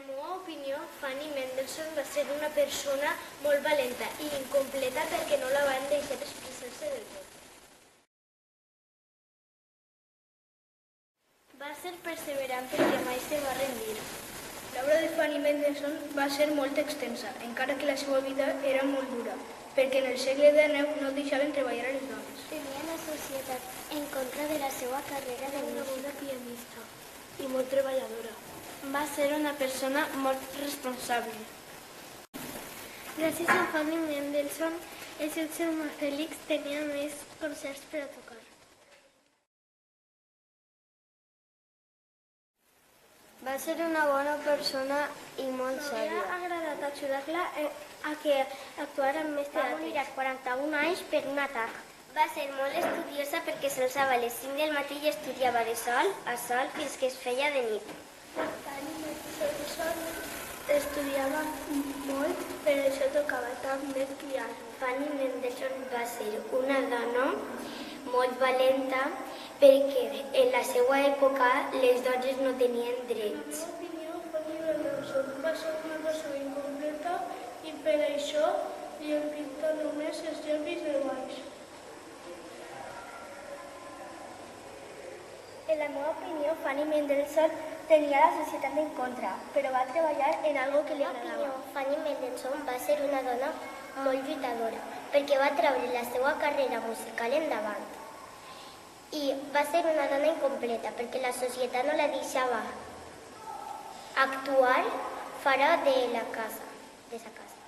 la meva opinió, Fanny Mendelssohn va ser una persona molt valenta i incompleta perquè no la van deixar expressar-se del tot. Va ser perseverant perquè mai se va rendir. L'obra de Fanny Mendelssohn va ser molt extensa, encara que la seva vida era molt dura, perquè en el segle XIX no deixaven treballar a les dones. Tenia la societat en contra de la seva carrera de una bona pianista i molt treballadora. Va ser una persona molt responsable. Gràcies a Fanny Mendelssohn, els seus germans Fèlix tenien més concerts per a tocar. Va ser una bona persona i molt sàvia. M'hauria agradat ajudar-la a que actuara en més teatre. Va morir als 41 anys per un atac. Va ser molt estudiosa perquè s'alçava a les 5 del matí i estudiava de sol a sol fins que es feia de nit. Fanny Mendelssohn estudiava molt, per això tocava també el piano. Fanny Mendelssohn va ser una dona molt valenta perquè en la seva època les dones no tenien drets. En la meva opinió, Fanny Mendelssohn va ser una persona incompleta i per això li han pintat només els llavis de baix. En la meva opinió, Fanny Mendelssohn tenia la societat en contra, però va treballar en algo que li agradava. Fanny Mendelssohn va ser una dona molt lluitadora, perquè va treure la seva carrera musical endavant. I va ser una dona incompleta, perquè la societat no la deixava actuar fora de la casa, de sa casa.